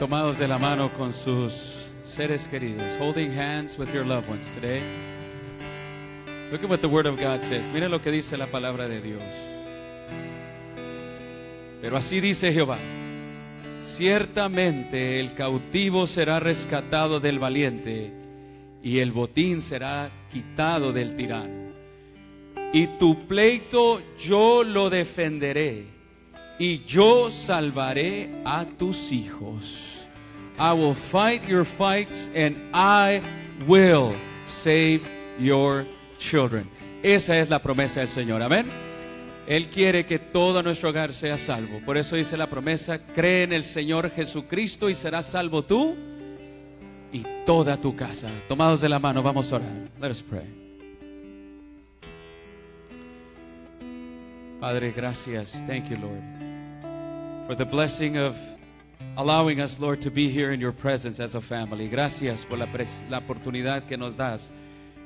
tomados de la mano con sus seres queridos, holding hands with your loved ones today. Look at what the Word of God says. Mira lo que dice la palabra de Dios. Pero así dice Jehová: ciertamente el cautivo será rescatado del valiente, y el botín será quitado del tirano. Y tu pleito yo lo defenderé, y yo salvaré a tus hijos. I will fight your fights, and I will save your children. Esa es la promesa del Señor, amén. Él quiere que todo nuestro hogar sea salvo. Por eso dice la promesa: cree en el Señor Jesucristo y serás salvo tú y toda tu casa. Tomados de la mano, vamos a orar. Let us pray. Padre, gracias. Thank you, Lord, for the blessing of allowing us, Lord, to be here in your presence as a family. Gracias por la oportunidad que nos das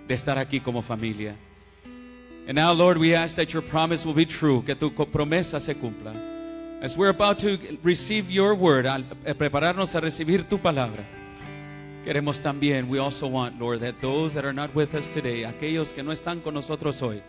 de estar aquí como familia. And now, Lord, we ask that your promise will be true, que tu promesa se cumpla. As we're about to receive your word, al prepararnos a recibir tu palabra, queremos también, we also want, Lord, that those that are not with us today, aquellos que no están con nosotros hoy,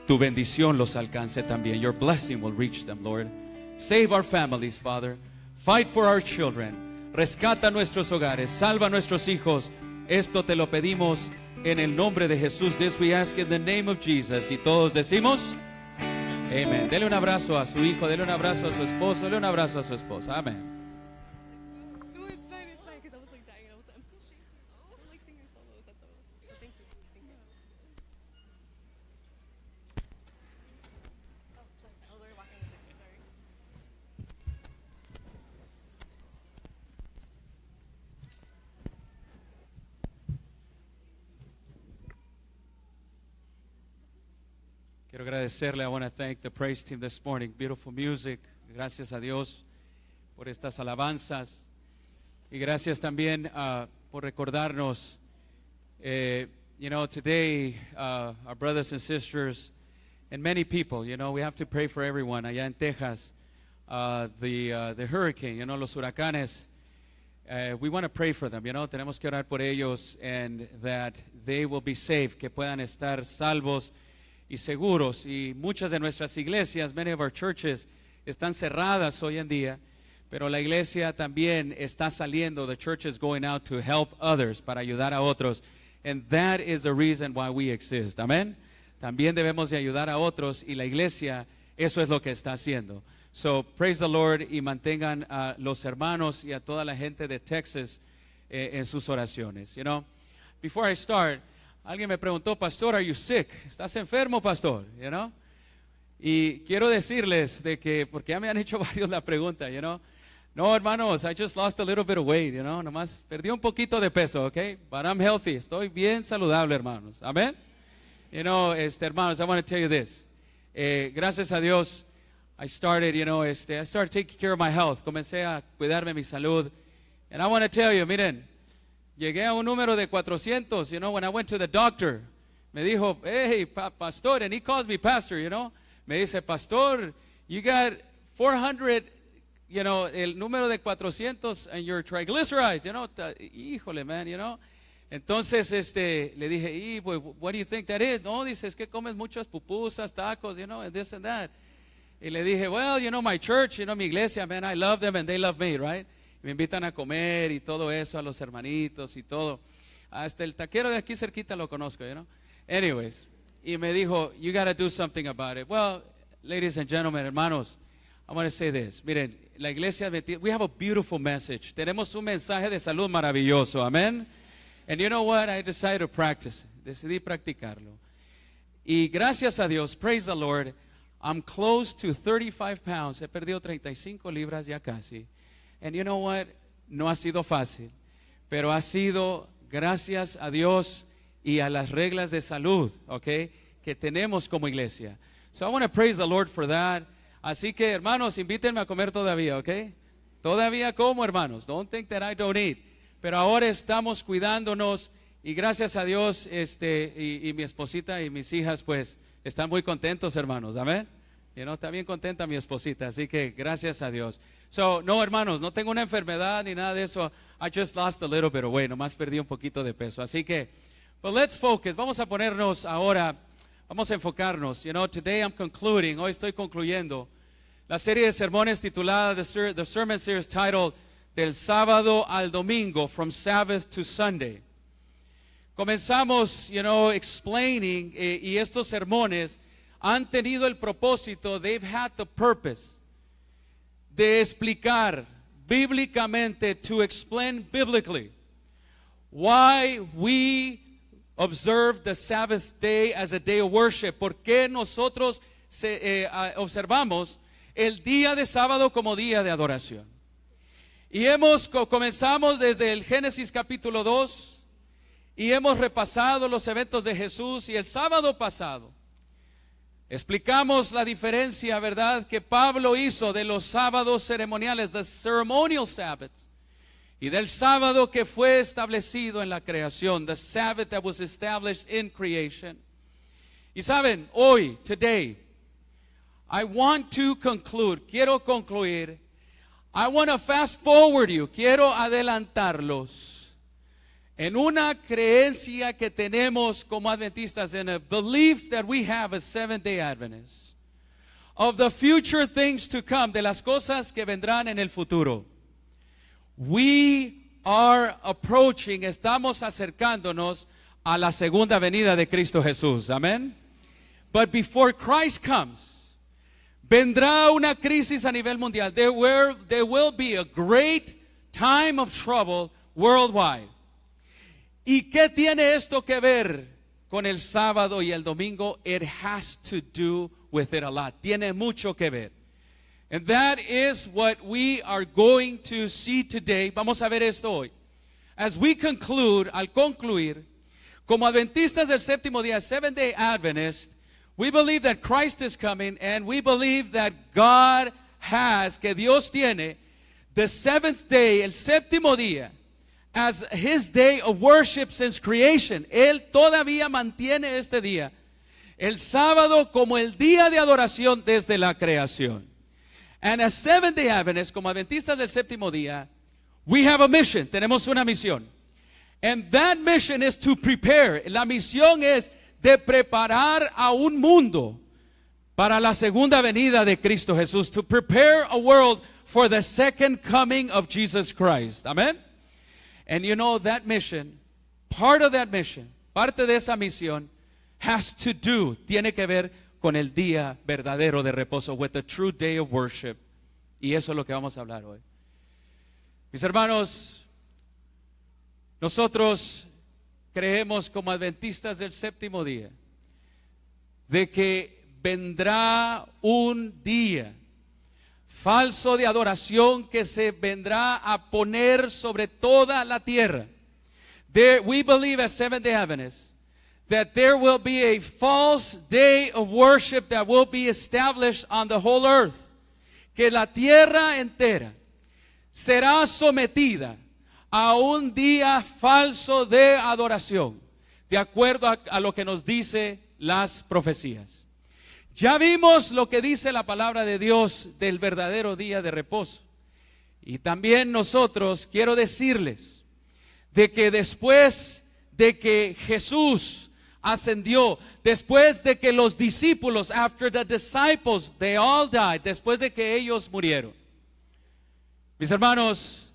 tu bendición los alcance también. Your blessing will reach them, Lord. Save our families, Father. Fight for our children. Rescata nuestros hogares. Salva nuestros hijos. Esto te lo pedimos en el nombre de Jesús. This we ask in the name of Jesus. Y todos decimos, amén. Dele un abrazo a su hijo, dele un abrazo a su esposo, dele un abrazo a su esposa. Amén. No, it's fine, because I was like dying. I'm still shaking. I'm like singing solos, that's all. But thank you. Oh, sorry. I was already walking with it. Sorry. Quiero agradecerle. I want to thank the praise team this morning. Beautiful music. Gracias a Dios por estas alabanzas. Y gracias también por recordarnos. Today, our brothers and sisters and many people, we have to pray for everyone. Allá en Texas, the hurricane, los huracanes, we want to pray for them, tenemos que orar por ellos, and that they will be safe, que puedan estar salvos y seguros. Y muchas de nuestras iglesias, many of our churches, están cerradas hoy en día, pero la iglesia también está saliendo. The church is going out to help others, para ayudar a otros. And that is the reason why we exist. Amén. También debemos de ayudar a otros, y la iglesia eso es lo que está haciendo. So praise the Lord, y mantengan a los hermanos y a toda la gente de Texas en sus oraciones. Before I start, alguien me preguntó, pastor, are you sick? ¿Estás enfermo, pastor? Y quiero decirles de que, porque ya me han hecho varios la pregunta, No, hermanos, I just lost a little bit of weight, nomás perdí un poquito de peso, okay? But I'm healthy, estoy bien saludable, hermanos. Amén. Hermanos, I want to tell you this. Gracias a Dios, I started taking care of my health. Comencé a cuidarme mi salud. And I want to tell you, miren, llegué a un número de 400, when I went to the doctor. Me dijo, hey, pastor, and he calls me pastor, Me dice, pastor, you got 400, el número de 400 and your triglycerides, híjole, man, Entonces, le dije, what do you think that is? No, dice, es que comes muchas pupusas, tacos, and this and that. Y le dije, well, my church, mi iglesia, man, I love them and they love me, right? Me invitan a comer y todo eso, a los hermanitos y todo. Hasta el taquero de aquí cerquita lo conozco, Anyways, y me dijo, you got to do something about it. Well, ladies and gentlemen, hermanos, I want to say this. Miren, la iglesia, we have a beautiful message. Tenemos un mensaje de salud maravilloso, amén. And you know what? I decided to practice. Decidí practicarlo. Y gracias a Dios, praise the Lord, I'm close to 35 pounds. He perdido 35 libras ya casi. And you know what? No ha sido fácil, pero ha sido gracias a Dios y a las reglas de salud, okay, que tenemos como iglesia. So I want to praise the Lord for that. Así que, hermanos, invítenme a comer todavía, okay? Todavía como, hermanos. Don't think that I don't eat. Pero ahora estamos cuidándonos, y gracias a Dios, y mi esposita y mis hijas, pues, están muy contentos, hermanos. Amén. Está bien contenta mi esposita, así que gracias a Dios. So, no, hermanos, no tengo una enfermedad ni nada de eso. I just lost a little bit of weight, nomás perdí un poquito de peso. Así que, but let's focus. Vamos a ponernos ahora, vamos a enfocarnos. Today I'm concluding, hoy estoy concluyendo la serie de sermones titulada, the sermon series titled, Del sábado al domingo, from Sabbath to Sunday. Comenzamos, explaining, y estos sermones han tenido el propósito, they've had the purpose, de explicar bíblicamente, to explain biblically, why we observe the Sabbath day as a day of worship. ¿Por qué nosotros observamos el día de sábado como día de adoración? Y comenzamos desde el Génesis capítulo 2 y hemos repasado los eventos de Jesús, y el sábado pasado explicamos la diferencia, ¿verdad?, que Pablo hizo de los sábados ceremoniales, the ceremonial Sabbaths, y del sábado que fue establecido en la creación, the Sabbath that was established in creation. Y saben, hoy, today, I want to conclude, quiero concluir. I want to fast forward you, quiero adelantarlos en una creencia que tenemos como adventistas, in a belief that we have as Seventh-day Adventists, of the future things to come, de las cosas que vendrán en el futuro. We are approaching, estamos acercándonos a la segunda venida de Cristo Jesús, amén. But before Christ comes, vendrá una crisis a nivel mundial. There will be a great time of trouble worldwide. ¿Y qué tiene esto que ver con el sábado y el domingo? It has to do with it a lot. Tiene mucho que ver. And that is what we are going to see today. Vamos a ver esto hoy. As we conclude, al concluir, como adventistas del séptimo día, Seventh-day Adventists, we believe that Christ is coming, and we believe that God has, que Dios tiene, the seventh day, el séptimo día, as His day of worship since creation. Él todavía mantiene este día, el sábado, como el día de adoración desde la creación. And as Seventh-day Adventists, como adventistas del séptimo día, we have a mission, tenemos una misión. And that mission is to prepare. La misión es de preparar a un mundo para la segunda venida de Cristo Jesús, to prepare a world for the second coming of Jesus Christ. Amen. And that mission, part of that mission, parte de esa misión, has to do, tiene que ver con el día verdadero de reposo, with the true day of worship. Y eso es lo que vamos a hablar hoy. Mis hermanos, nosotros creemos como adventistas del séptimo día de que vendrá un día falso de adoración que se vendrá a poner sobre toda la tierra. We believe as Seventh-day Adventists that there will be a false day of worship that will be established on the whole earth. Que la tierra entera será sometida a un día falso de adoración, de acuerdo a lo que nos dice las profecías. Ya vimos lo que dice la palabra de Dios del verdadero día de reposo. Y también nosotros, quiero decirles, de que después de que Jesús ascendió, después de que los discípulos, after the disciples, they all died, después de que ellos murieron, mis hermanos,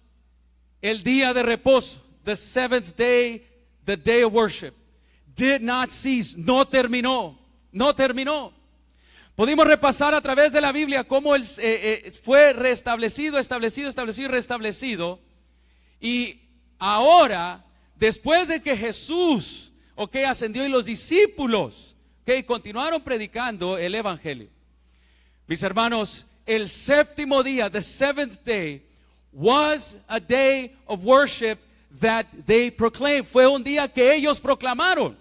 el día de reposo, the seventh day, the day of worship, did not cease, no terminó. Pudimos repasar a través de la Biblia cómo él fue restablecido, restablecido. Y ahora, después de que Jesús, ascendió y los discípulos, continuaron predicando el evangelio. Mis hermanos, el séptimo día, the seventh day, was a day of worship that they proclaimed. Fue un día que ellos proclamaron.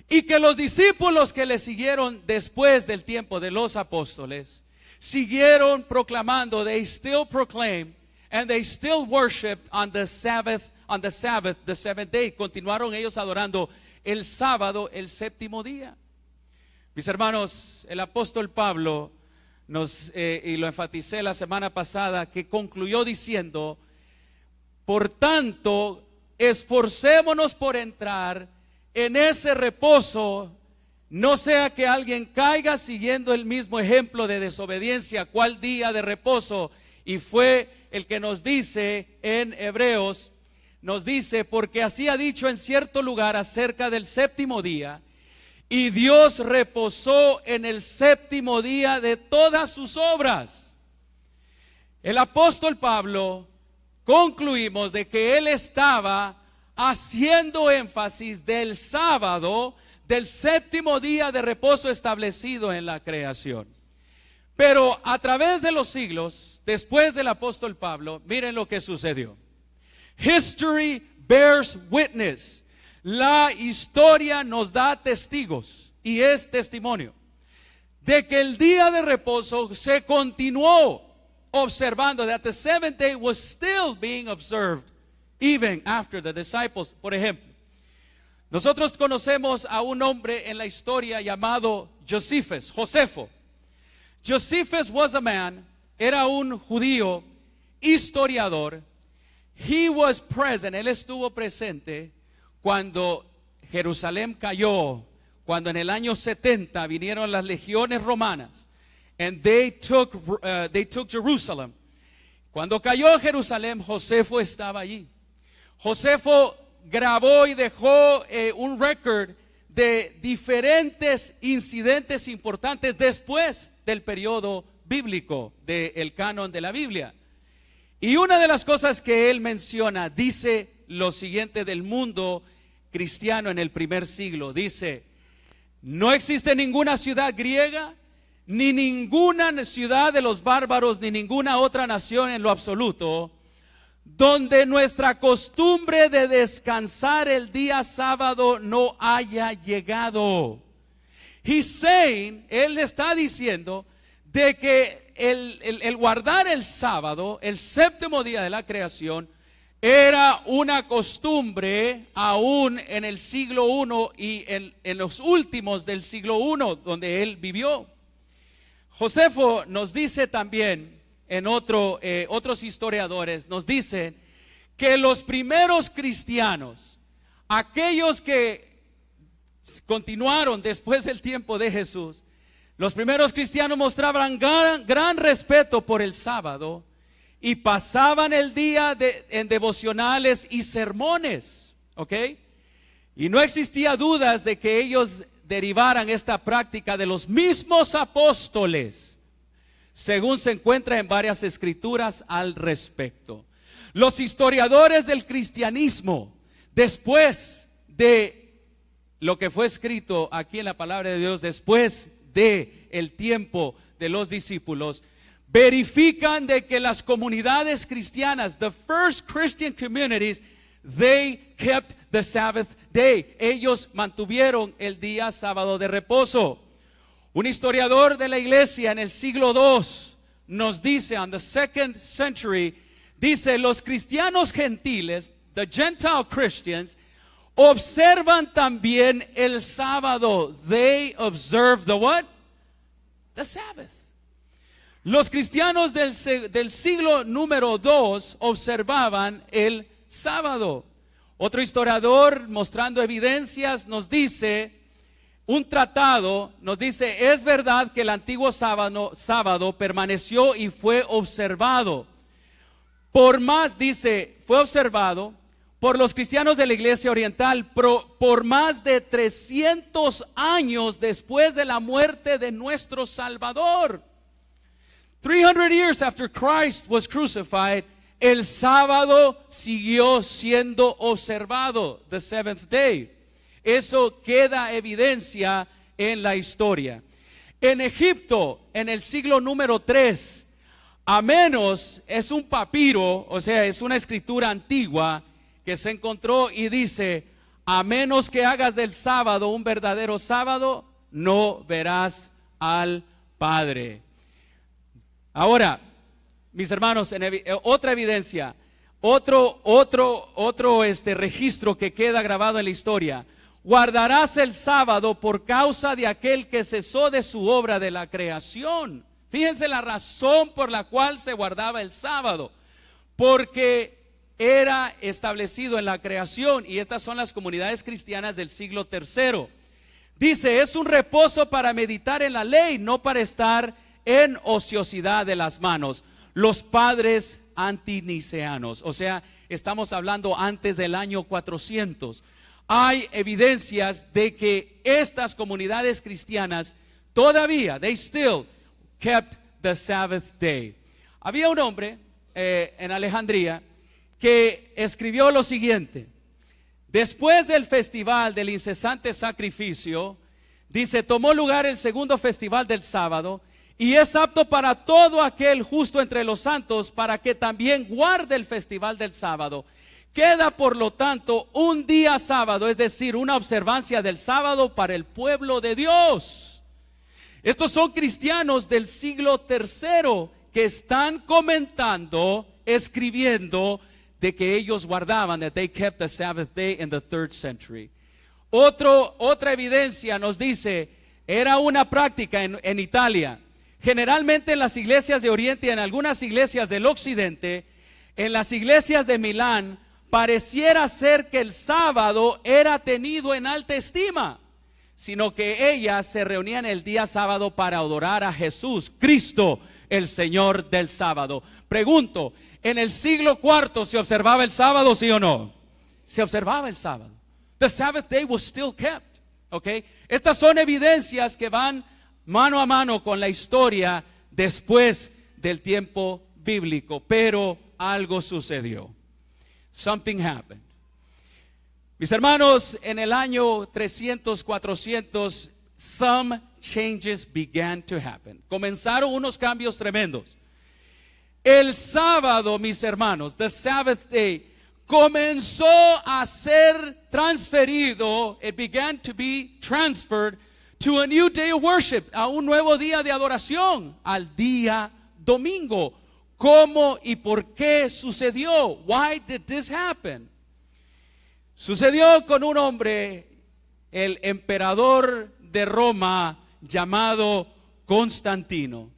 Y que los discípulos que le siguieron después del tiempo de los apóstoles siguieron proclamando. They still proclaim and they still worshiped on the Sabbath, the seventh day. Continuaron ellos adorando el sábado, el séptimo día. Mis hermanos, el apóstol Pablo y lo enfaticé la semana pasada, que concluyó diciendo: por tanto, esforcémonos por entrar en ese reposo, no sea que alguien caiga siguiendo el mismo ejemplo de desobediencia. ¿Cuál día de reposo? Y fue el que nos dice en Hebreos, nos dice: porque así ha dicho en cierto lugar acerca del séptimo día, y Dios reposó en el séptimo día de todas sus obras. El apóstol Pablo, concluimos de que él estaba haciendo énfasis del sábado, del séptimo día de reposo establecido en la creación. Pero a través de los siglos, después del apóstol Pablo, miren lo que sucedió. History bears witness. La historia nos da testigos y es testimonio de que el día de reposo se continuó observando, that the seventh day was still being observed even after the disciples. Por ejemplo, nosotros conocemos a un hombre en la historia llamado Josefo. Josephus was a man, era un judío historiador. He was present, él estuvo presente cuando Jerusalén cayó, cuando en el año 70 vinieron las legiones romanas, and they took Jerusalem. Cuando cayó Jerusalén, Josefo estaba allí. Josefo grabó y dejó un récord de diferentes incidentes importantes después del periodo bíblico, del canon de la Biblia. Y una de las cosas que él menciona, dice lo siguiente del mundo cristiano en el primer siglo. Dice: no existe ninguna ciudad griega, ni ninguna ciudad de los bárbaros, ni ninguna otra nación en lo absoluto, donde nuestra costumbre de descansar el día sábado no haya llegado. He's saying, él está diciendo de que el guardar el sábado, el séptimo día de la creación, era una costumbre aún en el siglo I y en los últimos del siglo I donde él vivió. Josefo nos dice también, en otros historiadores nos dicen que los primeros cristianos, aquellos que continuaron después del tiempo de Jesús, los primeros cristianos mostraban gran respeto por el sábado y pasaban el día en devocionales y sermones, ¿ok? Y no existía dudas de que ellos derivaran esta práctica de los mismos apóstoles, según se encuentra en varias escrituras al respecto. Los historiadores del cristianismo, después de lo que fue escrito aquí en la palabra de Dios, después de el tiempo de los discípulos, verifican de que las comunidades cristianas, the first Christian communities, they kept the Sabbath day. Ellos mantuvieron el día sábado de reposo. Un historiador de la iglesia en el siglo II nos dice, on the 2nd century, dice: los cristianos gentiles, the Gentile Christians, observan también el sábado. They observe the what? The Sabbath. Los cristianos del siglo número 2 observaban el sábado. Otro historiador, mostrando evidencias, nos dice, un tratado nos dice: es verdad que el antiguo sábado permaneció y fue observado. Por más, dice, fue observado por los cristianos de la iglesia oriental por más de 300 años después de la muerte de nuestro Salvador. 300 years after Christ was crucified, el sábado siguió siendo observado, the seventh day. Eso queda evidencia en la historia. En Egipto, en el siglo número 3, a menos es un papiro, o sea, es una escritura antigua que se encontró y dice: a menos que hagas del sábado un verdadero sábado, no verás al Padre. Ahora, mis hermanos, otra evidencia, otro registro que queda grabado en la historia: guardarás el sábado por causa de aquel que cesó de su obra de la creación. Fíjense la razón por la cual se guardaba el sábado. Porque era establecido en la creación, y estas son las comunidades cristianas del siglo III. Dice, es un reposo para meditar en la ley, no para estar en ociosidad de las manos. Los padres antiniceanos, o sea, estamos hablando antes del año 400. Hay evidencias de que estas comunidades cristianas todavía, they still kept the Sabbath day. Había un hombre en Alejandría que escribió lo siguiente: después del festival del incesante sacrificio, dice, tomó lugar el segundo festival del sábado, y es apto para todo aquel justo entre los santos, para que también guarde el festival del sábado. Queda por lo tanto un día sábado, es decir, una observancia del sábado para el pueblo de Dios. Estos son cristianos del siglo III que están comentando, escribiendo de que ellos guardaban, that they kept the Sabbath day in the 3rd century. Otra evidencia nos dice, era una práctica en Italia. Generalmente en las iglesias de Oriente y en algunas iglesias del Occidente, en las iglesias de Milán, pareciera ser que el sábado era tenido en alta estima, sino que ellas se reunían el día sábado para adorar a Jesús, Cristo, el Señor del sábado. Pregunto, ¿en el siglo IV se observaba el sábado, sí o no? Se observaba el sábado. The Sabbath day was still kept. Okay? Estas son evidencias que van mano a mano con la historia después del tiempo bíblico, pero algo sucedió. Something happened. Mis hermanos, en el año 300, 400, some changes began to happen. Comenzaron unos cambios tremendos. El sábado, mis hermanos, the Sabbath day, comenzó a ser transferido. It began to be transferred to a new day of worship, a un nuevo día de adoración, al día domingo. ¿Cómo y por qué sucedió? Why did this happen? Sucedió con un hombre, el emperador de Roma, llamado Constantino.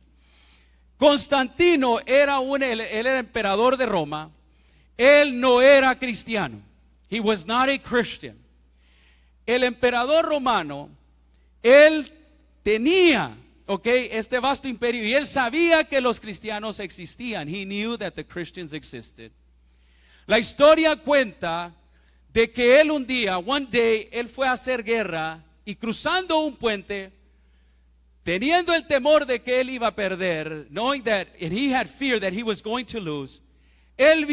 Constantino él era emperador de Roma. Él no era cristiano. He was not a Christian. El emperador romano, él tenía, este vasto imperio, y él sabía que los cristianos existían. He knew that the Christians existed. La historia cuenta de que él un día, one day, él fue a hacer guerra, y cruzando un puente, teniendo el temor de que él iba a perder, knowing that, and he had fear that he was going to lose, él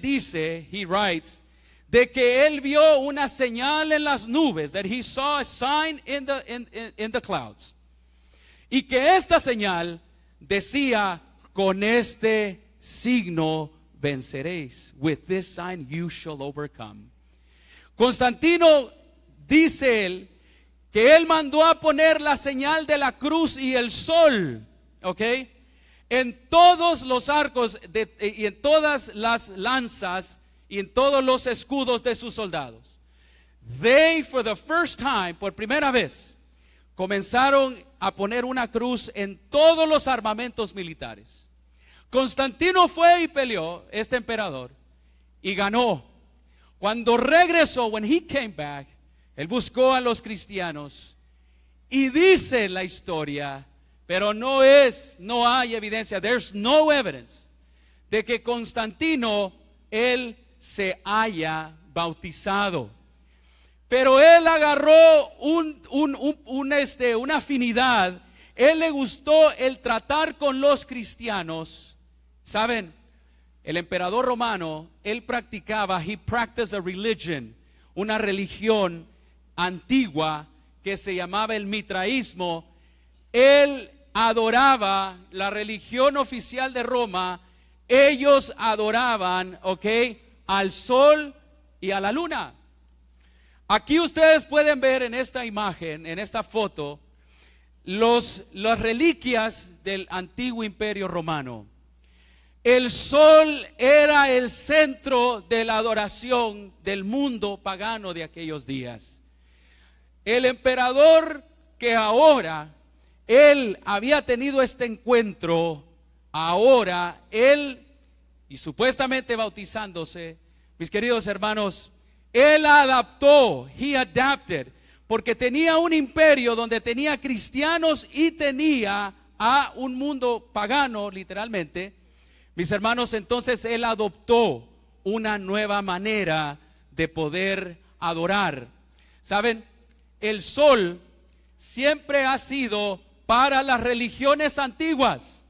dice, he writes, de que él vio una señal en las nubes, that he saw a sign in the clouds, y que esta señal decía, con este signo venceréis. With this sign you shall overcome. Constantino, dice él, que él mandó a poner la señal de la cruz y el sol, en todos los arcos y en todas las lanzas y en todos los escudos de sus soldados. They, for the first time, por primera vez, comenzaron a poner una cruz en todos los armamentos militares. Constantino fue y peleó, este emperador, y ganó. Cuando regresó, when he came back, él buscó a los cristianos y dice la historia, pero no hay evidencia, there's no evidence de que Constantino, él se haya bautizado. Pero él agarró una afinidad, él le gustó el tratar con los cristianos. Saben, el emperador romano, él he practiced a religion, una religión antigua que se llamaba el mitraísmo. Él adoraba la religión oficial de Roma. Ellos adoraban, al sol y a la luna. Aquí ustedes pueden ver en esta imagen, en esta foto, las reliquias del antiguo imperio romano. El sol era el centro de la adoración del mundo pagano de aquellos días. El emperador que ahora él había tenido este encuentro, ahora él, y supuestamente bautizándose, mis queridos hermanos, él adaptó, he adapted, porque tenía un imperio donde tenía cristianos y tenía a un mundo pagano, literalmente. Mis hermanos, entonces él adoptó una nueva manera de poder adorar. ¿Saben? El sol siempre ha sido para las religiones antiguas.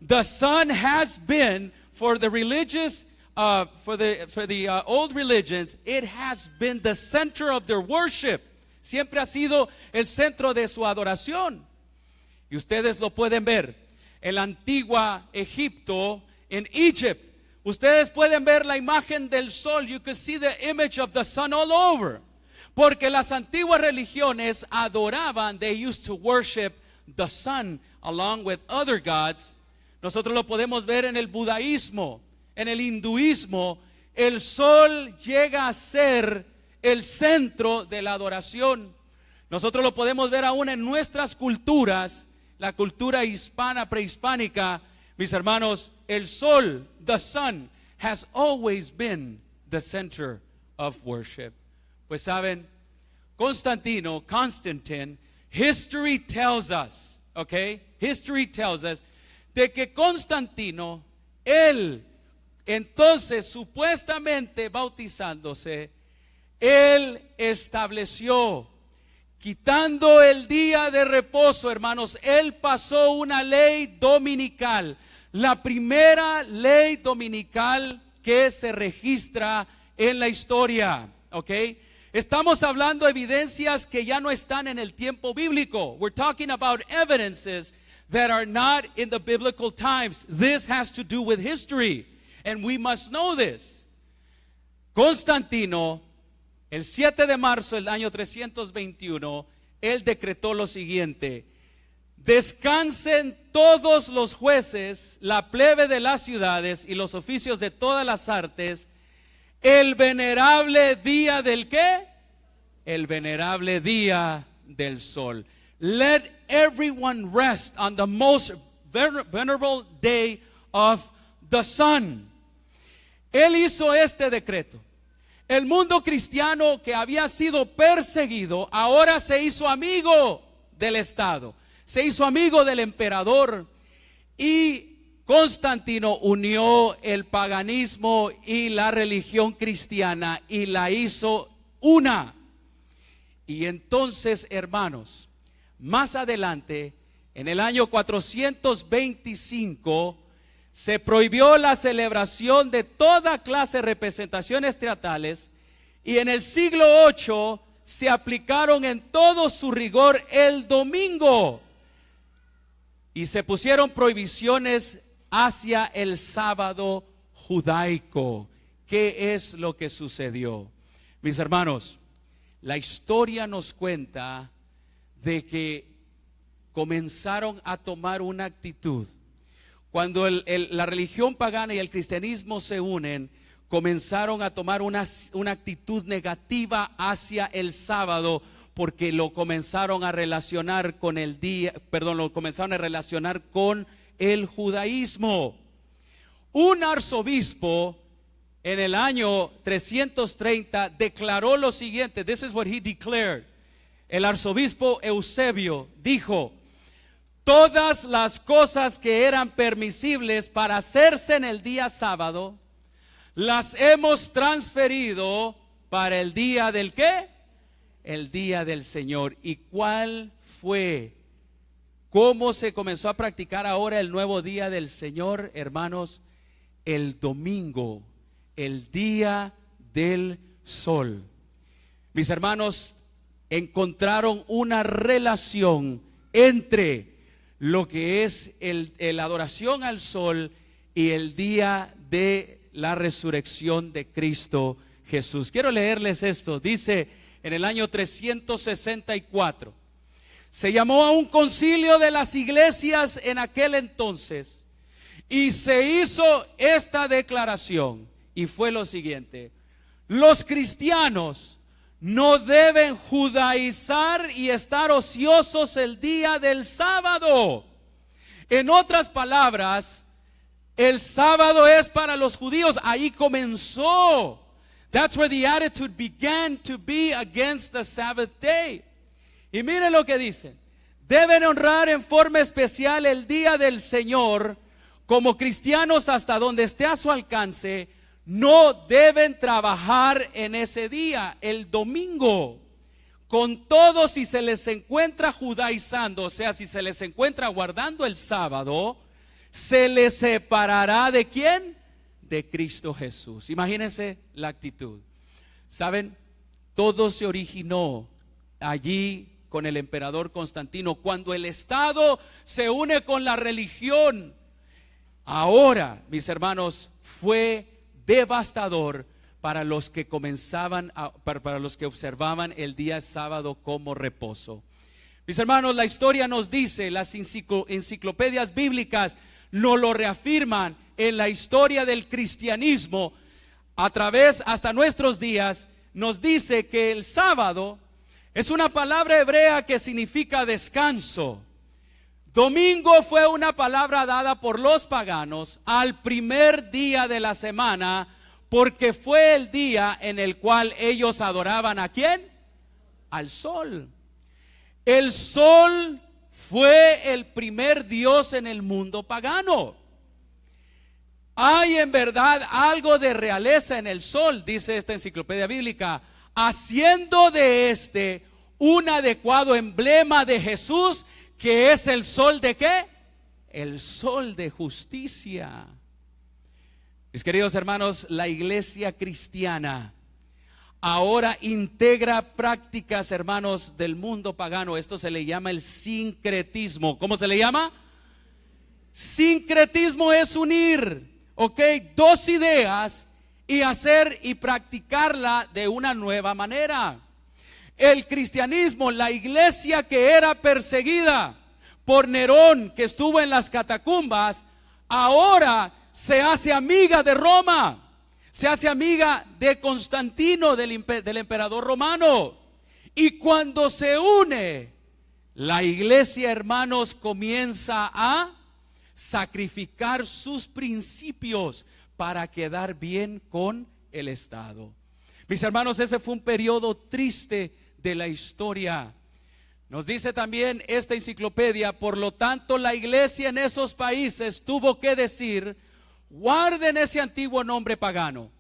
The sun has been for the religious, for the old religions, it has been the center of their worship. Siempre ha sido el centro de su adoración. Y ustedes lo pueden ver en la antigua Egipto, en Egypt. Ustedes pueden ver la imagen del sol. You can see the image of the sun all over. Porque las antiguas religiones adoraban, they used to worship the sun along with other gods. Nosotros lo podemos ver en el budaísmo, en el hinduismo. El sol llega a ser el centro de la adoración. Nosotros lo podemos ver aún en nuestras culturas, la cultura hispana, prehispánica. Mis hermanos, el sol, the sun, has always been the center of worship. Pues saben, Constantine, history tells us, okay, history tells us, de que Constantino, él, entonces, supuestamente bautizándose, él estableció, quitando el día de reposo, hermanos, él pasó una ley dominical, la primera ley dominical que se registra en la historia, ¿ok? Estamos hablando de evidencias que ya no están en el tiempo bíblico. We're talking about evidences that are not in the biblical times. This has to do with history, and we must know this. Constantino, el 7 de marzo del año 321, él decretó lo siguiente: descansen todos los jueces, la plebe de las ciudades y los oficios de todas las artes, el venerable día del ¿qué? El venerable día del sol. Let everyone rest on the most venerable day of the sun. Él hizo este decreto. El mundo cristiano que había sido perseguido, ahora se hizo amigo del Estado, se hizo amigo del emperador, y Constantino unió el paganismo y la religión cristiana y la hizo una. Y entonces, hermanos, más adelante, en el año 425, se prohibió la celebración de toda clase de representaciones teatrales, y en el siglo VIII se aplicaron en todo su rigor el domingo, y se pusieron prohibiciones hacia el sábado judaico. ¿Qué es lo que sucedió? Mis hermanos, la historia nos cuenta de que comenzaron a tomar una actitud. Cuando la religión pagana y el cristianismo se unen, comenzaron a tomar una actitud negativa hacia el sábado, porque lo comenzaron a relacionar con lo comenzaron a relacionar con el judaísmo. Un arzobispo en el año 330 declaró lo siguiente. This is what he declared. El arzobispo Eusebio dijo: todas las cosas que eran permisibles para hacerse en el día sábado, las hemos transferido para el día del ¿qué? El día del Señor. ¿Y cuál fue? ¿Cómo se comenzó a practicar ahora el nuevo día del Señor, hermanos? El domingo, el día del sol. Mis hermanos, encontraron una relación entre lo que es la adoración al sol y el día de la resurrección de Cristo Jesús. Quiero leerles esto. Dice en el año 364, se llamó a un concilio de las iglesias en aquel entonces y se hizo esta declaración, y fue lo siguiente: los cristianos no deben judaizar y estar ociosos el día del sábado. En otras palabras, el sábado es para los judíos. Ahí comenzó. That's where the attitude began to be against the Sabbath day. Y miren lo que dicen. Deben honrar en forma especial el día del Señor. Como cristianos, hasta donde esté a su alcance, no deben trabajar en ese día, el domingo. Con todo, si se les encuentra judaizando, o sea, si se les encuentra guardando el sábado, se les separará ¿de quién? De Cristo Jesús. Imagínense la actitud. ¿Saben? Todo se originó allí con el emperador Constantino, cuando el Estado se une con la religión. Ahora, mis hermanos, fue devastador para los que para los que observaban el día sábado como reposo. Mis hermanos, la historia nos dice, las enciclopedias bíblicas nos lo reafirman en la historia del cristianismo a través hasta nuestros días. Nos dice que el sábado es una palabra hebrea que significa descanso. Domingo fue una palabra dada por los paganos al primer día de la semana, porque fue el día en el cual ellos adoraban ¿a quién? Al sol. El sol fue el primer dios en el mundo pagano. Hay en verdad algo de realeza en el sol, dice esta enciclopedia bíblica, haciendo de este un adecuado emblema de Jesús, que es el sol ¿de qué? El sol de justicia. Mis queridos hermanos, la iglesia cristiana ahora integra prácticas, hermanos, del mundo pagano. Esto se le llama el sincretismo. ¿Cómo se le llama? Sincretismo es unir, dos ideas y hacer y practicarla de una nueva manera. El cristianismo, la iglesia que era perseguida por Nerón, que estuvo en las catacumbas, ahora se hace amiga de Roma, se hace amiga de Constantino, del emperador romano. Y cuando se une, la iglesia, hermanos, comienza a sacrificar sus principios para quedar bien con el Estado. Mis hermanos, ese fue un periodo triste de la historia. Nos dice también esta enciclopedia, por lo tanto la iglesia en esos países tuvo que decir: guarden ese antiguo nombre pagano,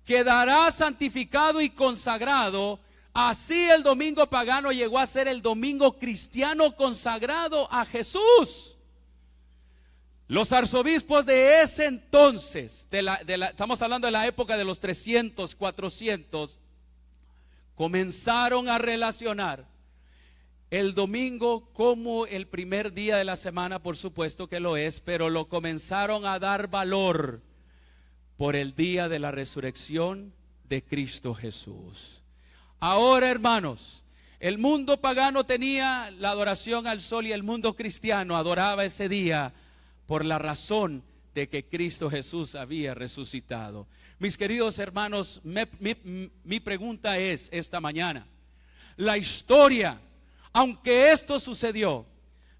quedará santificado y consagrado. Así el domingo pagano llegó a ser el domingo cristiano consagrado a Jesús. Los arzobispos de ese entonces, estamos hablando de la época de los 300, 400, comenzaron a relacionar el domingo como el primer día de la semana, por supuesto que lo es, pero lo comenzaron a dar valor por el día de la resurrección de Cristo Jesús. Ahora, hermanos, el mundo pagano tenía la adoración al sol y el mundo cristiano adoraba ese día por la razón de que Cristo Jesús había resucitado. Mis queridos hermanos, mi pregunta es esta mañana: la historia, aunque esto sucedió,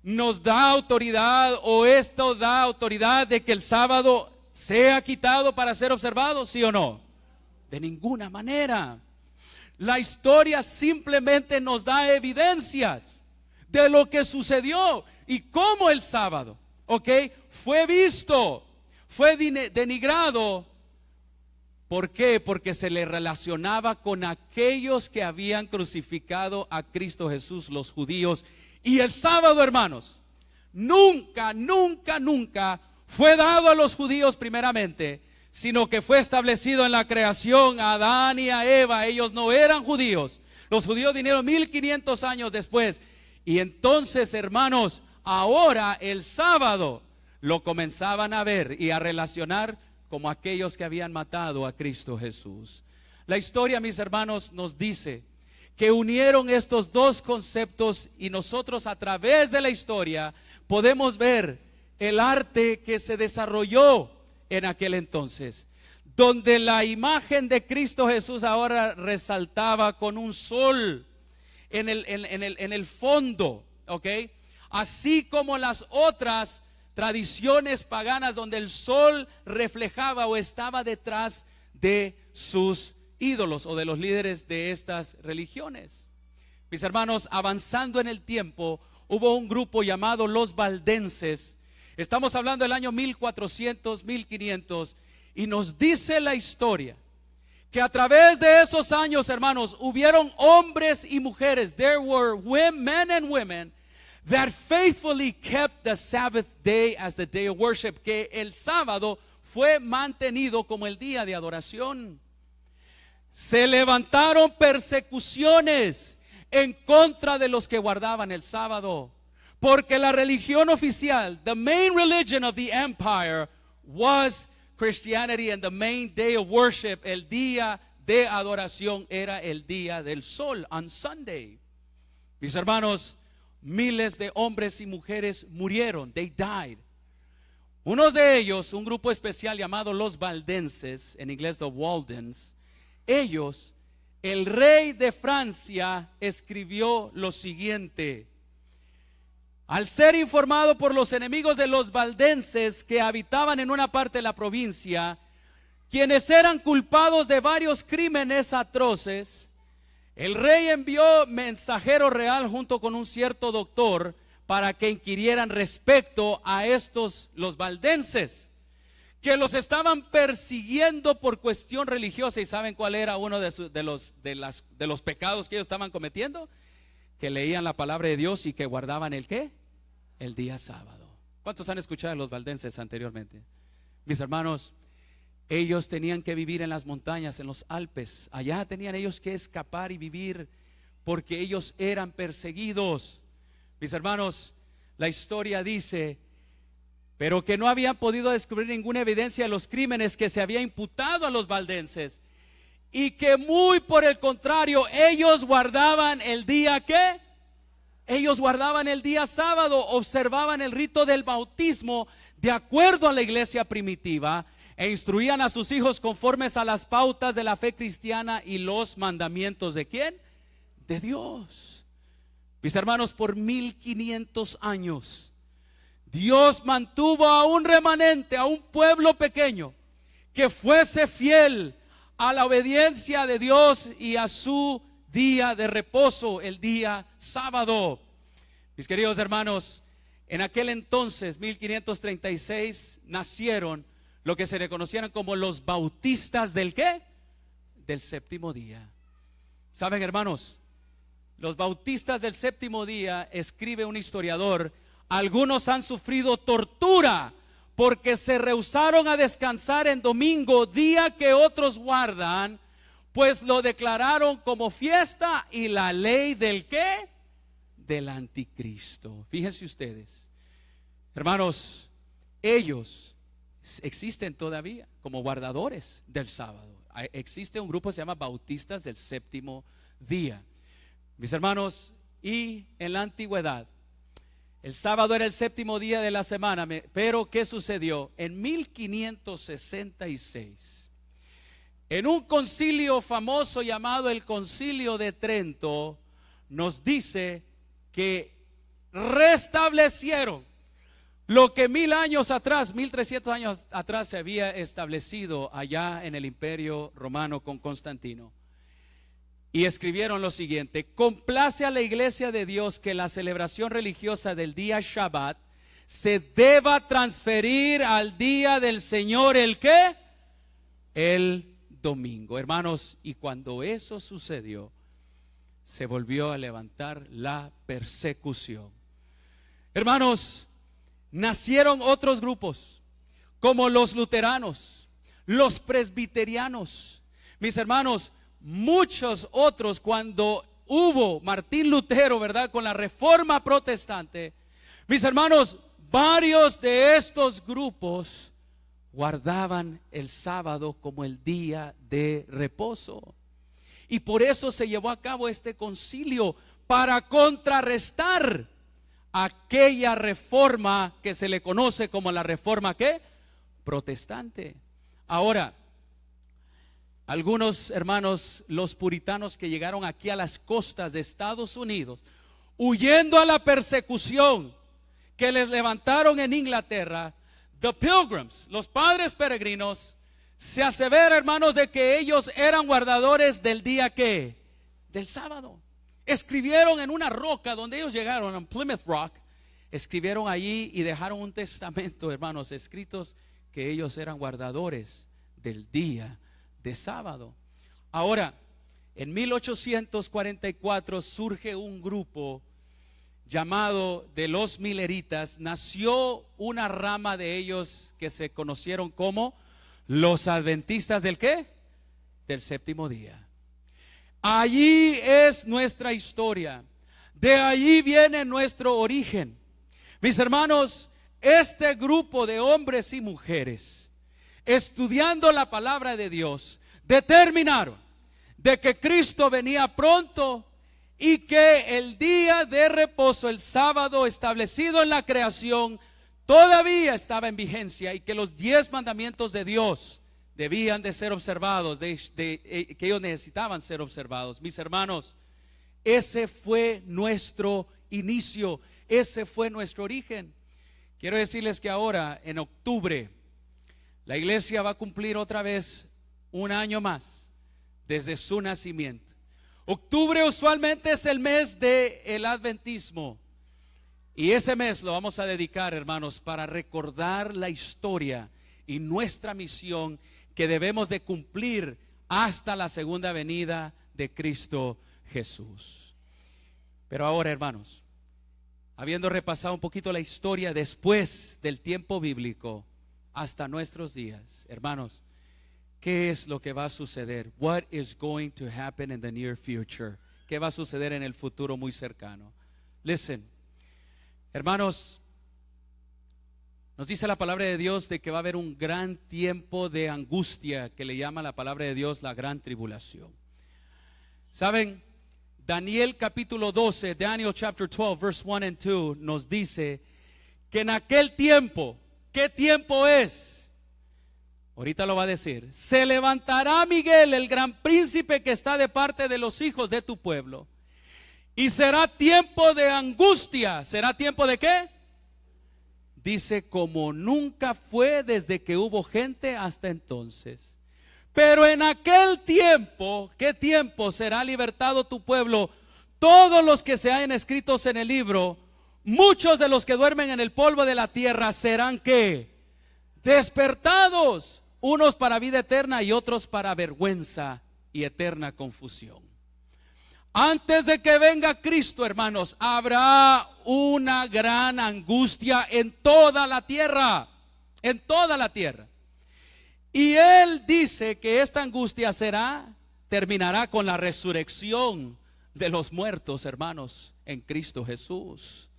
¿nos da autoridad o esto da autoridad de que el sábado sea quitado para ser observado? ¿Sí o no? De ninguna manera. La historia simplemente nos da evidencias de lo que sucedió y cómo el sábado, fue visto, fue denigrado. ¿Por qué? Porque se le relacionaba con aquellos que habían crucificado a Cristo Jesús, los judíos. Y el sábado, hermanos, nunca fue dado a los judíos primeramente, sino que fue establecido en la creación a Adán y a Eva. Ellos no eran judíos. Los judíos vinieron 1500 años después. Y entonces, hermanos, ahora el sábado lo comenzaban a ver y a relacionar como aquellos que habían matado a Cristo Jesús. La historia, mis hermanos, nos dice que unieron estos dos conceptos, y nosotros a través de la historia podemos ver el arte que se desarrolló en aquel entonces. donde la imagen de Cristo Jesús ahora resaltaba con un sol en el fondo, ¿ok? Así como las otras tradiciones paganas donde el sol reflejaba o estaba detrás de sus ídolos o de los líderes de estas religiones. Mis hermanos, avanzando en el tiempo, hubo un grupo llamado los valdenses. Estamos hablando del año 1400, 1500, y nos dice la historia que a través de esos años, hermanos, hubieron hombres y mujeres. There were men and women that faithfully kept the Sabbath day as the day of worship, que el sábado fue mantenido como el día de adoración. Se levantaron persecuciones en contra de los que guardaban el sábado, porque la religión oficial, the main religion of the empire, was Christianity, and the main day of worship, el día de adoración, era el día del sol, on Sunday. Mis hermanos, miles de hombres y mujeres murieron, they died. Unos de ellos, un grupo especial llamado los valdenses, en inglés the Waldens, ellos, el rey de Francia escribió lo siguiente: al ser informado por los enemigos de los valdenses que habitaban en una parte de la provincia, quienes eran culpados de varios crímenes atroces, el rey envió mensajero real junto con un cierto doctor para que inquirieran respecto a estos, los valdenses, que los estaban persiguiendo por cuestión religiosa. ¿Y saben cuál era uno de los pecados que ellos estaban cometiendo? Que leían la palabra de Dios y que guardaban el ¿qué? El día sábado. ¿Cuántos han escuchado a los valdenses anteriormente? Mis hermanos, ellos tenían que vivir en las montañas, en los Alpes. Allá tenían ellos que escapar y vivir porque ellos eran perseguidos. Mis hermanos, la historia dice, pero que no habían podido descubrir ninguna evidencia de los crímenes que se había imputado a los valdenses, y que muy por el contrario, ellos guardaban el día ¿qué? Ellos guardaban el día sábado, observaban el rito del bautismo de acuerdo a la iglesia primitiva, e instruían a sus hijos conformes a las pautas de la fe cristiana y los mandamientos ¿de quién? De Dios. Mis hermanos, por 1500 años Dios mantuvo a un remanente, a un pueblo pequeño que fuese fiel a la obediencia de Dios y a su día de reposo, el día sábado. Mis queridos hermanos, en aquel entonces, 1536, nacieron lo que se le conocieron como los bautistas del ¿qué? Del séptimo día. ¿Saben, hermanos? Los bautistas del séptimo día, escribe un historiador, algunos han sufrido tortura porque se rehusaron a descansar en domingo, día que otros guardan, pues lo declararon como fiesta y la ley del ¿qué? Del anticristo. Fíjense ustedes, hermanos, ellos existen todavía como guardadores del sábado. Existe un grupo que se llama bautistas del séptimo día. Mis hermanos, y en la antigüedad, el sábado era el séptimo día de la semana, pero ¿qué sucedió? En 1566, en un concilio famoso llamado el Concilio de Trento, nos dice que restablecieron lo que 1000 años atrás, 1300 años atrás se había establecido allá en el Imperio Romano con Constantino. Y escribieron lo siguiente: complace a la iglesia de Dios que la celebración religiosa del día Shabbat se deba transferir al día del Señor, ¿el qué? El domingo. Hermanos, y cuando eso sucedió, se volvió a levantar la persecución. Hermanos, nacieron otros grupos como los luteranos, los presbiterianos. Mis hermanos, muchos otros, cuando hubo Martín Lutero, ¿verdad? Con la reforma protestante, mis hermanos, varios de estos grupos guardaban el sábado como el día de reposo. Y por eso se llevó a cabo este concilio, para contrarrestar aquella reforma que se le conoce como la reforma ¿qué? Protestante. Ahora, algunos hermanos, los puritanos que llegaron aquí a las costas de Estados Unidos, huyendo a la persecución que les levantaron en Inglaterra, the Pilgrims, los padres peregrinos, se asevera, hermanos, de que ellos eran guardadores del día que, del sábado. Escribieron en una roca donde ellos llegaron, en Plymouth Rock, escribieron allí y dejaron un testamento, hermanos, escritos que ellos eran guardadores del día de sábado. Ahora, en 1844 surge un grupo llamado de los Milleritas. Nació una rama de ellos que se conocieron como los adventistas del ¿qué? Del séptimo día. Allí es nuestra historia. De allí viene nuestro origen. Mis hermanos, este grupo de hombres y mujeres, estudiando la palabra de Dios, determinaron de que Cristo venía pronto y que el día de reposo, el sábado establecido en la creación, todavía estaba en vigencia y que los 10 mandamientos de Dios debían de ser observados, que ellos necesitaban ser observados. Mis hermanos, ese fue nuestro inicio, ese fue nuestro origen. Quiero decirles que ahora, en octubre, la iglesia va a cumplir otra vez un año más desde su nacimiento. Octubre usualmente es el mes del adventismo. Y ese mes lo vamos a dedicar, hermanos, para recordar la historia y nuestra misión que debemos de cumplir hasta la segunda venida de Cristo Jesús. Pero ahora, hermanos, habiendo repasado un poquito la historia después del tiempo bíblico hasta nuestros días, hermanos, ¿qué es lo que va a suceder? What is going to happen in the near future? ¿Qué va a suceder en el futuro muy cercano? Listen, hermanos, nos dice la palabra de Dios de que va a haber un gran tiempo de angustia que le llama la palabra de Dios la gran tribulación. ¿Saben? Daniel capítulo 12, Daniel chapter 12, verse 1 and 2 nos dice que en aquel tiempo, ¿qué tiempo es? Ahorita lo va a decir. Se levantará Miguel, el gran príncipe que está de parte de los hijos de tu pueblo. Y será tiempo de angustia. ¿Será tiempo de qué? Dice, como nunca fue desde que hubo gente hasta entonces. Pero en aquel tiempo, ¿qué tiempo? Será libertado tu pueblo. Todos los que se hayan escritos en el libro, muchos de los que duermen en el polvo de la tierra serán ¿qué? Despertados. Unos para vida eterna y otros para vergüenza y eterna confusión. Antes de que venga Cristo, hermanos, habrá una gran angustia en toda la tierra. En toda la tierra. Y Él dice que esta angustia terminará con la resurrección de los muertos, hermanos, en Cristo Jesús.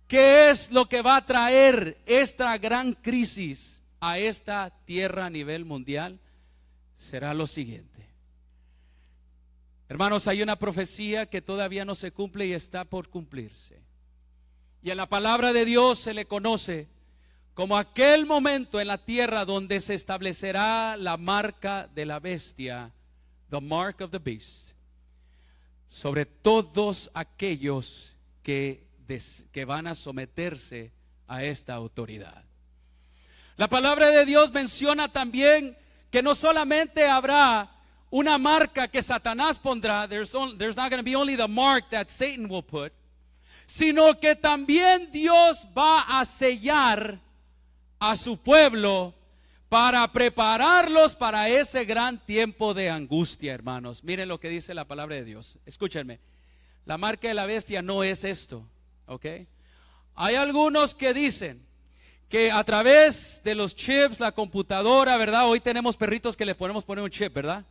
¿Qué es lo que va a traer esta gran crisis a esta tierra a nivel mundial? Será lo siguiente. Hermanos, hay una profecía que todavía no se cumple y está por cumplirse. Y en la palabra de Dios se le conoce como aquel momento en la tierra donde se establecerá la marca de la bestia, the mark of the beast, sobre todos aquellos que van a someterse a esta autoridad. La palabra de Dios menciona también que no solamente habrá una marca que Satanás pondrá, there's not going to be only the mark that Satan will put, sino que también Dios va a sellar a su pueblo para prepararlos para ese gran tiempo de angustia, hermanos. Miren lo que dice la palabra de Dios. Escúchenme. La marca de la bestia no es esto, ¿ok? Hay algunos que dicen que a través de los chips, la computadora, ¿verdad? Hoy tenemos perritos que le podemos poner un chip, ¿verdad?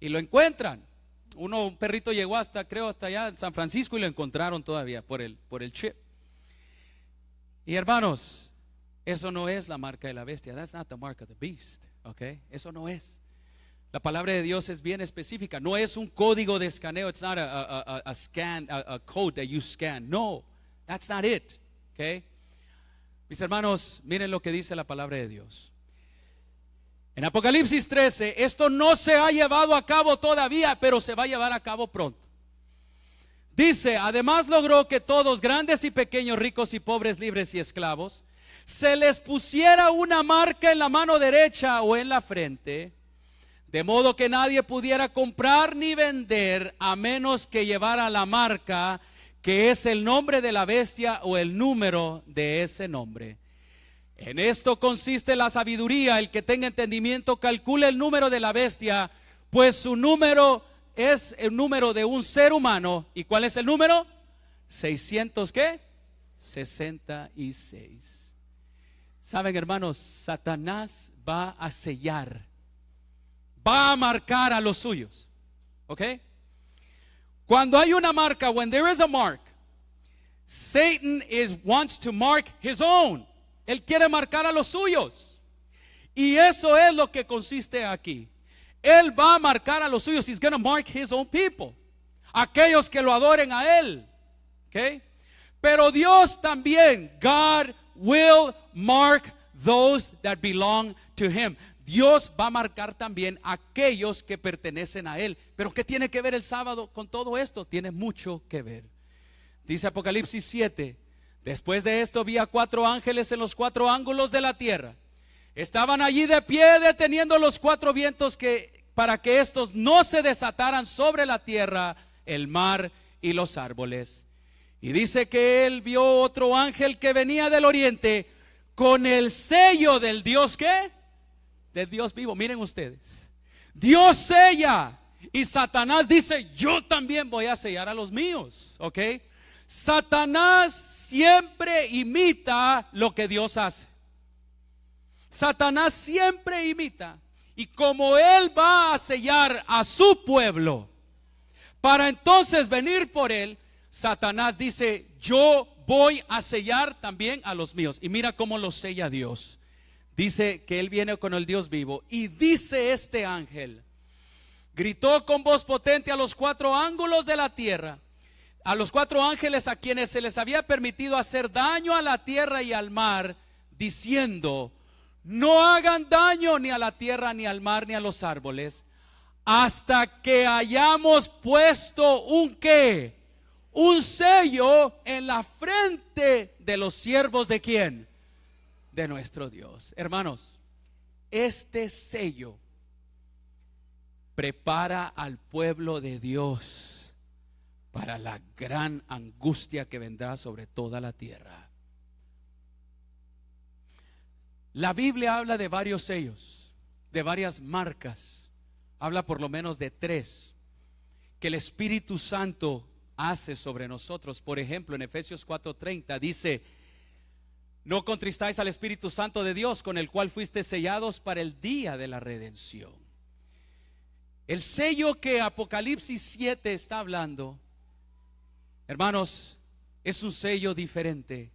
Y lo encuentran. Un perrito llegó hasta allá en San Francisco y lo encontraron todavía por el chip. Y hermanos, eso no es la marca de la bestia. That's not the mark of the beast. Okay? Eso no es. La palabra de Dios es bien específica. No es un código de escaneo. It's not a scan, a code that you scan. No, that's not it. Okay? Mis hermanos, miren lo que dice la palabra de Dios. En Apocalipsis 13, esto no se ha llevado a cabo todavía, pero se va a llevar a cabo pronto. Dice, además logró que todos, grandes y pequeños, ricos y pobres, libres y esclavos, se les pusiera una marca en la mano derecha o en la frente, de modo que nadie pudiera comprar ni vender a menos que llevara la marca, que es el nombre de la bestia o el número de ese nombre. En esto consiste la sabiduría. El que tenga entendimiento calcule el número de la bestia, pues su número es el número de un ser humano. ¿Y cuál es el número? 600, ¿qué? 66. Saben, hermanos, Satanás va a sellar, va a marcar a los suyos. ¿Ok? Cuando hay una marca, when there is a mark, Satan wants to mark his own. Él quiere marcar a los suyos. Y eso es lo que consiste aquí. Él va a marcar a los suyos. He's going to mark his own people. Aquellos que lo adoren a él. ¿Ok? Pero Dios también, God will mark those that belong to him. Dios va a marcar también a aquellos que pertenecen a él. Pero ¿qué tiene que ver el sábado con todo esto? Tiene mucho que ver. Dice Apocalipsis 7. Después de esto vi a 4 ángeles en los 4 ángulos de la tierra. Estaban allí de pie, deteniendo los 4 vientos, para que estos no se desataran sobre la tierra, el mar y los árboles. Y dice que él vio otro ángel que venía del oriente con el sello del Dios, ¿qué? Del Dios vivo. Miren ustedes, Dios sella y Satanás dice, yo también voy a sellar a los míos. ¿Ok? Satanás siempre imita lo que Dios hace. Satanás siempre imita. Y como él va a sellar a su pueblo para entonces venir por él, Satanás dice, yo voy a sellar también a los míos. Y mira cómo lo sella Dios. Dice que él viene con el Dios vivo. Y dice este ángel, gritó con voz potente a los 4 ángulos de la tierra, a los 4 ángeles a quienes se les había permitido hacer daño a la tierra y al mar, diciendo, no hagan daño ni a la tierra, ni al mar, ni a los árboles, hasta que hayamos puesto un ¿qué? Un sello en la frente de los siervos ¿de quién? De nuestro Dios. Hermanos, este sello prepara al pueblo de Dios para la gran angustia que vendrá sobre toda la tierra. La Biblia habla de varios sellos, de varias marcas. Habla por lo menos de 3 que el Espíritu Santo hace sobre nosotros. Por ejemplo, en Efesios 4:30 dice, no contristáis al Espíritu Santo de Dios, con el cual fuiste sellados para el día de la redención. El sello que Apocalipsis 7 está hablando, hermanos, es un sello diferente.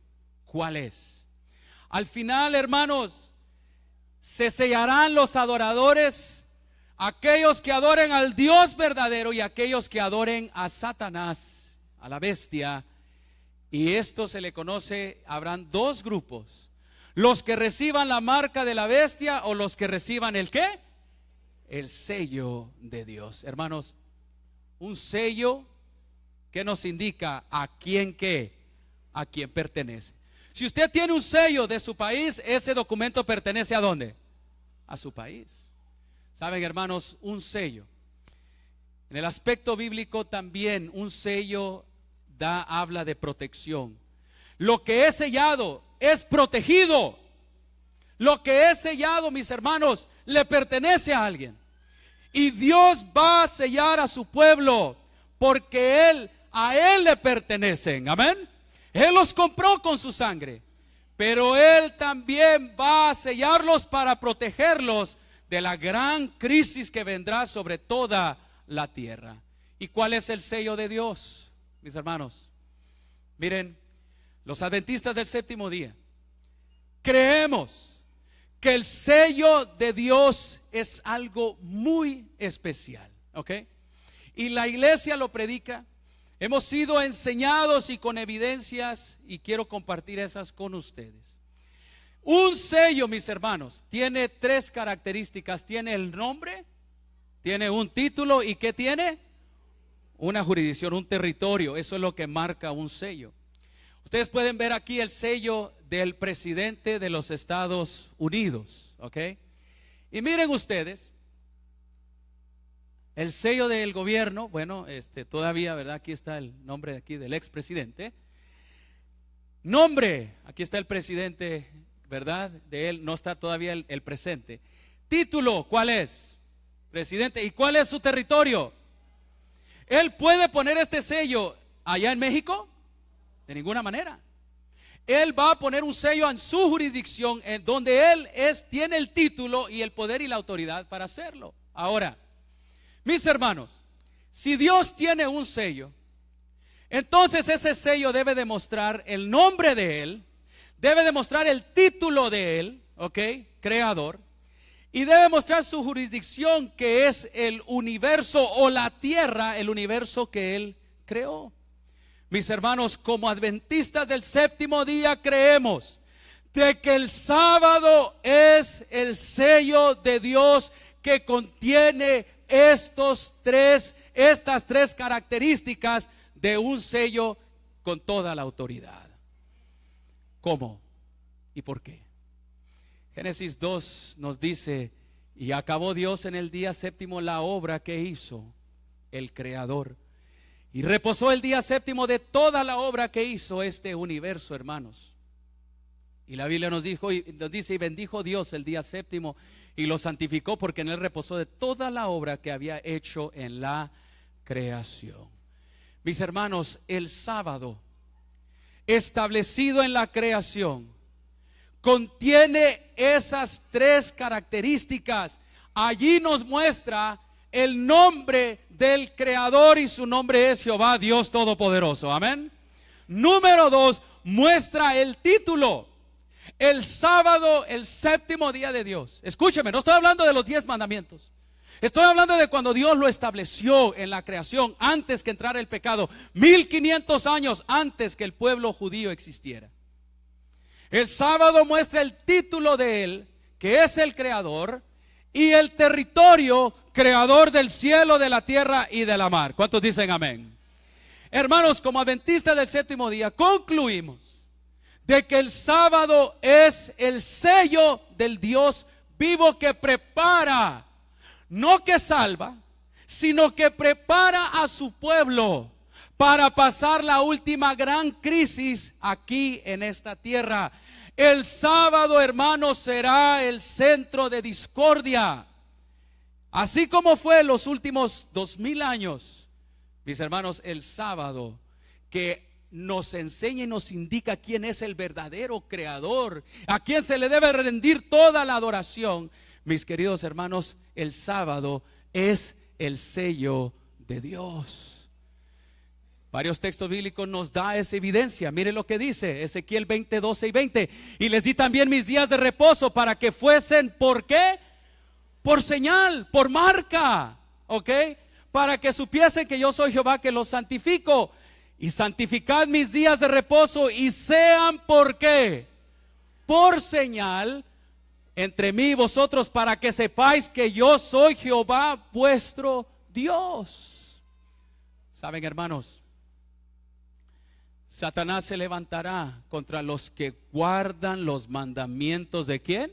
¿Cuál es? Al final, hermanos, se sellarán los adoradores, aquellos que adoren al Dios verdadero y aquellos que adoren a Satanás, a la bestia. Y esto se le conoce, habrán 2 grupos: los que reciban la marca de la bestia o los que reciban el ¿qué? El sello de Dios. Hermanos, un sello que nos indica a quién ¿qué? A quién pertenece. Si usted tiene un sello de su país, ese documento pertenece ¿a dónde? A su país. Saben, hermanos, un sello, en el aspecto bíblico también, un sello habla de protección. Lo que es sellado es protegido. Lo que es sellado, mis hermanos, le pertenece a alguien. Y Dios va a sellar a su pueblo porque a Él le pertenecen. Amén. Él los compró con su sangre, pero Él también va a sellarlos para protegerlos de la gran crisis que vendrá sobre toda la tierra. ¿Y cuál es el sello de Dios, mis hermanos? Miren, los adventistas del 7º día creemos que el sello de Dios es algo muy especial, ¿ok? Y la iglesia lo predica. Hemos sido enseñados y con evidencias, y quiero compartir esas con ustedes. Un sello, mis hermanos, tiene tres características. Tiene el nombre, tiene un título y ¿qué tiene? Una jurisdicción, un territorio. Eso es lo que marca un sello. Ustedes pueden ver aquí el sello del presidente de los Estados Unidos, ¿ok? Y miren ustedes, el sello del gobierno, bueno, todavía, ¿verdad? Aquí está el nombre de aquí del expresidente. Nombre, aquí está el presidente, ¿verdad? De él no está todavía el presente. Título, ¿cuál es? Presidente. ¿Y cuál es su territorio? ¿Él puede poner este sello allá en México? De ninguna manera. Él va a poner un sello en su jurisdicción, en donde él tiene el título y el poder y la autoridad para hacerlo. Ahora, mis hermanos, si Dios tiene un sello, entonces ese sello debe demostrar el nombre de Él, debe demostrar el título de Él, ¿ok? Creador, y debe mostrar su jurisdicción, que es el universo o la tierra, el universo que Él creó. Mis hermanos, como adventistas del séptimo día creemos de que el sábado es el sello de Dios que contiene estas tres características de un sello con toda la autoridad. ¿Cómo? ¿Y por qué? Génesis 2 nos dice: y acabó Dios en el día séptimo la obra que hizo el Creador, y reposó el día séptimo de toda la obra que hizo este universo, hermanos. Y la Biblia nos dice: y bendijo Dios el día séptimo y lo santificó, porque en él reposó de toda la obra que había hecho en la creación. Mis hermanos, el sábado establecido en la creación contiene esas tres características. Allí nos muestra el nombre del Creador, y su nombre es Jehová Dios Todopoderoso. Amén. Número 2, muestra el título. El sábado, el séptimo día de Dios. Escúcheme, no estoy hablando de los 10 mandamientos. Estoy hablando de cuando Dios lo estableció en la creación, antes que entrara el pecado, 1500 años antes que el pueblo judío existiera. El sábado muestra el título de Él, que es el Creador, y el territorio, creador del cielo, de la tierra y de la mar. ¿Cuántos dicen amén? Hermanos, como adventistas del séptimo día, concluimos de que el sábado es el sello del Dios vivo que prepara, no que salva, sino que prepara a su pueblo para pasar la última gran crisis aquí en esta tierra. El sábado, hermanos, será el centro de discordia, así como fue en los últimos 2000 años. Mis hermanos, el sábado que nos enseña y nos indica quién es el verdadero creador, a quien se le debe rendir toda la adoración. Mis queridos hermanos, el sábado es el sello de Dios. Varios textos bíblicos nos da esa evidencia. Mire lo que dice Ezequiel 20, 12 y 20. Y les di también mis días de reposo para que fuesen, ¿por qué? Por señal, por marca, ¿ok? Para que supiesen que yo soy Jehová que los santifico. Y santificad mis días de reposo y sean, ¿por qué? Por señal entre mí y vosotros, para que sepáis que yo soy Jehová vuestro Dios. ¿Saben, hermanos? Satanás se levantará contra los que guardan los mandamientos ¿de quién?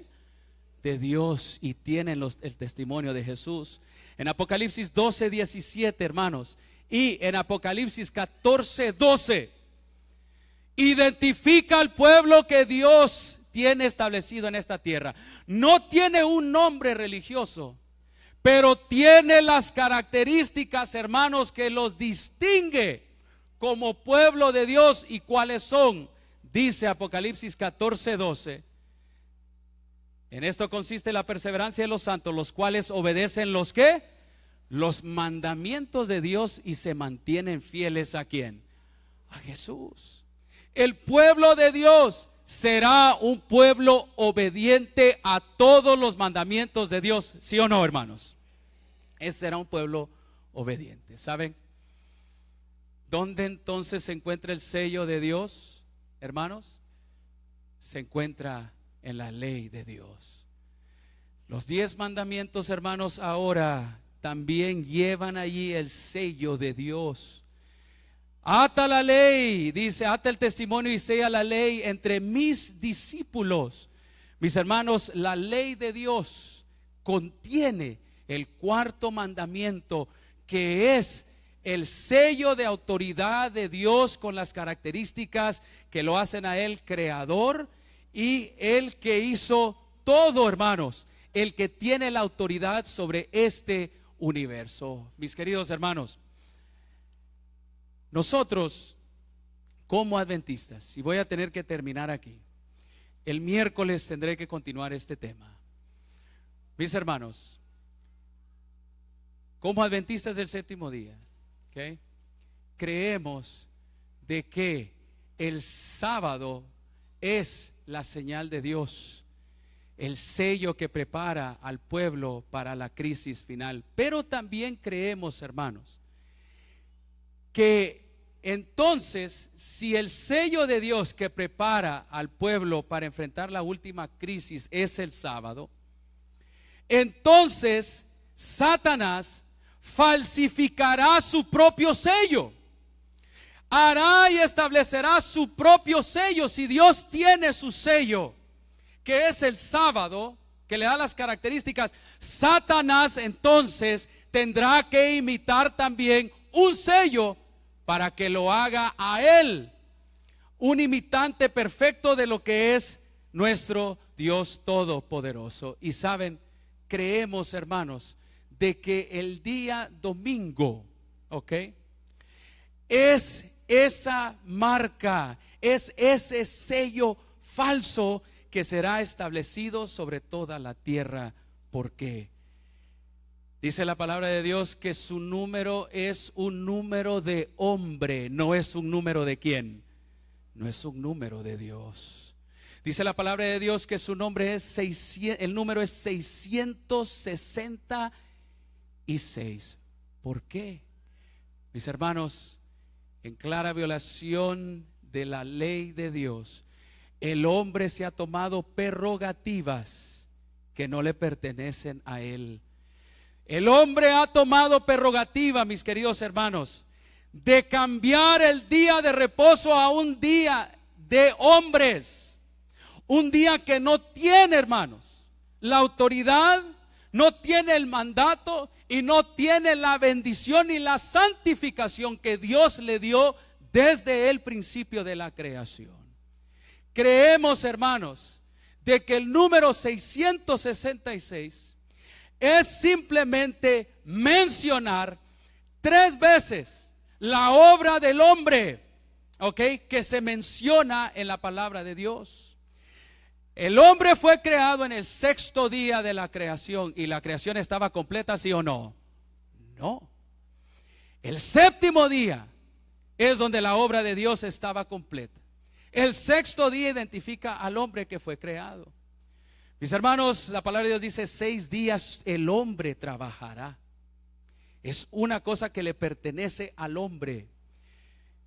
De Dios, y tienen el testimonio de Jesús. En Apocalipsis 12, 17, hermanos, y en Apocalipsis 14, 12, identifica al pueblo que Dios tiene establecido en esta tierra. No tiene un nombre religioso, pero tiene las características, hermanos, que los distingue como pueblo de Dios. ¿Y cuáles son? Dice Apocalipsis 14, 12. En esto consiste la perseverancia de los santos, los cuales obedecen los ¿qué? Los mandamientos de Dios y se mantienen fieles ¿a quién? A Jesús. El pueblo de Dios será un pueblo obediente a todos los mandamientos de Dios, ¿sí o no, hermanos? Ese será un pueblo obediente. ¿Saben dónde entonces se encuentra el sello de Dios, hermanos? Se encuentra en la ley de Dios. Los 10 mandamientos, hermanos, ahora también llevan allí el sello de Dios. Ata la ley, dice, ata el testimonio y sella la ley entre mis discípulos. Mis hermanos, la ley de Dios contiene el cuarto mandamiento, que es el sello de autoridad de Dios con las características que lo hacen a Él creador y el que hizo todo, hermanos, el que tiene la autoridad sobre este universo. Mis queridos hermanos, nosotros como adventistas, y voy a tener que terminar aquí, el miércoles tendré que continuar este tema. Mis hermanos, como adventistas del séptimo día, ¿okay?, creemos de que el sábado es la señal de Dios, el sello que prepara al pueblo para la crisis final. Pero también creemos, hermanos, que entonces, si el sello de Dios que prepara al pueblo para enfrentar la última crisis es el sábado, entonces Satanás falsificará su propio sello, hará y establecerá su propio sello. Si Dios tiene su sello, que es el sábado, que le da las características, Satanás entonces tendrá que imitar también un sello para que lo haga a él, un imitante perfecto de lo que es nuestro Dios todopoderoso. Y saben, creemos, hermanos, de que el día domingo, ¿ok?, es esa marca, es ese sello falso que será establecido sobre toda la tierra. ¿Por qué? Dice la palabra de Dios que su número es un número de hombre, no es un número de quién, no es un número de Dios. Dice la palabra de Dios que su nombre es 600, el número es 666. ¿Por qué? Mis hermanos, en clara violación de la ley de Dios, el hombre se ha tomado prerrogativas que no le pertenecen a él. El hombre ha tomado prerrogativa, mis queridos hermanos, de cambiar el día de reposo a un día de hombres, un día que no tiene, hermanos, la autoridad, no tiene el mandato y no tiene la bendición y la santificación que Dios le dio desde el principio de la creación. Creemos, hermanos, de que el número 666 es simplemente mencionar 3 veces la obra del hombre, ¿ok?, que se menciona en la palabra de Dios. El hombre fue creado en el 6º día de la creación, y la creación estaba completa, ¿sí o no? No. El 7º día es donde la obra de Dios estaba completa. El 6º día identifica al hombre que fue creado. Mis hermanos, la palabra de Dios dice 6 días el hombre trabajará. Es una cosa que le pertenece al hombre.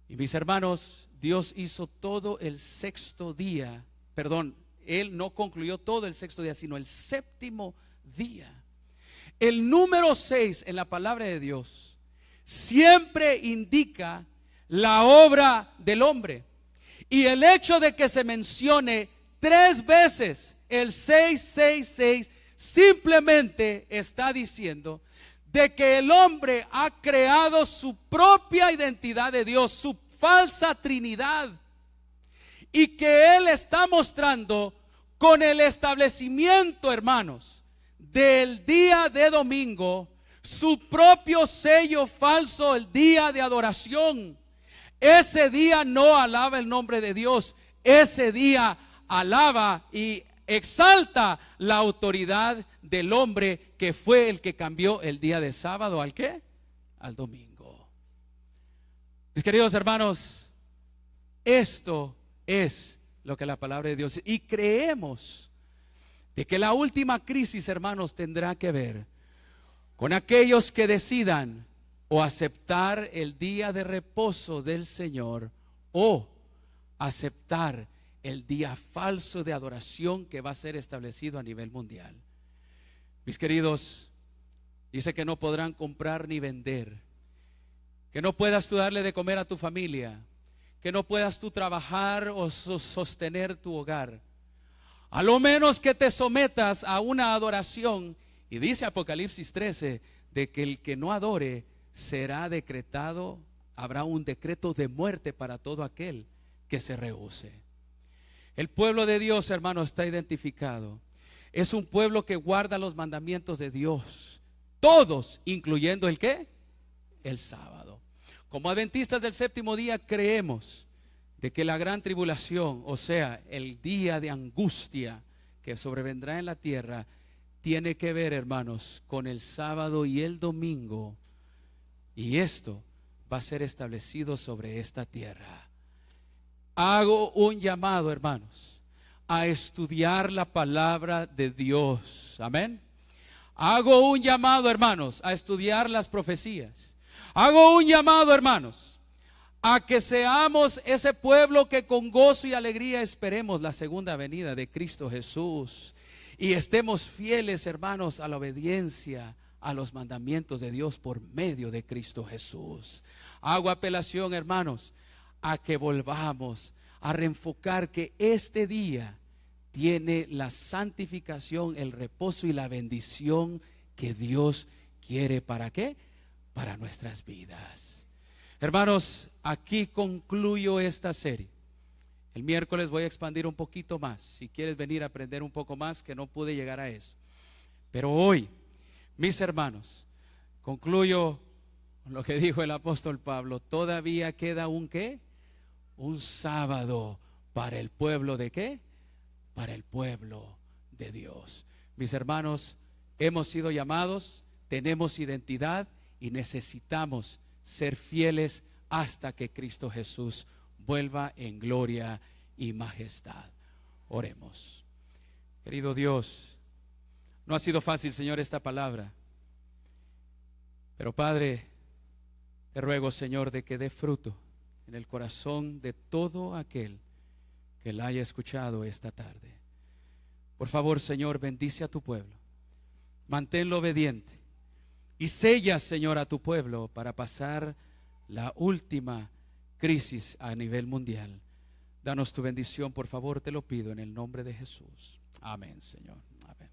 Y mis hermanos, Dios hizo todo el 6º día, perdón, Él no concluyó todo el 6º día, sino el 7º día. El número 6 en la palabra de Dios siempre indica la obra del hombre. Y el hecho de que se mencione 3 veces el 666 simplemente está diciendo de que el hombre ha creado su propia identidad de Dios, su falsa trinidad, y que Él está mostrando con el establecimiento, hermanos, del día de domingo, su propio sello falso, el día de adoración. Ese día no alaba el nombre de Dios, ese día alaba y exalta la autoridad del hombre, que fue el que cambió el día de sábado ¿al qué? Al domingo. Mis queridos hermanos, esto es lo que la palabra de Dios, y creemos de que la última crisis, hermanos, tendrá que ver con aquellos que decidan o aceptar el día de reposo del Señor o aceptar el día falso de adoración que va a ser establecido a nivel mundial. Mis queridos, dice que no podrán comprar ni vender, que no puedas tú darle de comer a tu familia, que no puedas tú trabajar o sostener tu hogar, a lo menos que te sometas a una adoración. Y dice Apocalipsis 13 de que el que no adore será decretado, habrá un decreto de muerte para todo aquel que se rehúse. El pueblo de Dios, hermano, está identificado. Es un pueblo que guarda los mandamientos de Dios, todos, incluyendo ¿el qué? El sábado. Como adventistas del séptimo día creemos de que la gran tribulación, o sea, el día de angustia que sobrevendrá en la tierra, tiene que ver, hermanos, con el sábado y el domingo. Y esto va a ser establecido sobre esta tierra. Hago un llamado, hermanos, a estudiar la palabra de Dios. Amén. Hago un llamado, hermanos, a estudiar las profecías. Hago un llamado, hermanos, a que seamos ese pueblo que con gozo y alegría esperemos la segunda venida de Cristo Jesús y estemos fieles, hermanos, a la obediencia a los mandamientos de Dios por medio de Cristo Jesús. Hago apelación, hermanos, a que volvamos a reenfocar que este día tiene la santificación, el reposo y la bendición que Dios quiere. ¿Para qué? Para nuestras vidas. Hermanos, aquí concluyo esta serie. El miércoles voy a expandir un poquito más. Si quieres venir a aprender un poco más, que no pude llegar a eso. Pero hoy, mis hermanos, concluyo con lo que dijo el apóstol Pablo. Todavía queda un ¿qué? Un sábado para el pueblo ¿de qué? Para el pueblo de Dios. Mis hermanos, hemos sido llamados, tenemos identidad y necesitamos ser fieles hasta que Cristo Jesús vuelva en gloria y majestad. Oremos. Querido Dios, no ha sido fácil, Señor, esta palabra, pero Padre, te ruego, Señor, de que dé fruto en el corazón de todo aquel que la haya escuchado esta tarde. Por favor, Señor, bendice a tu pueblo, manténlo obediente y sella, Señor, a tu pueblo para pasar la última crisis a nivel mundial. Danos tu bendición, por favor, te lo pido en el nombre de Jesús. Amén, Señor. Amén.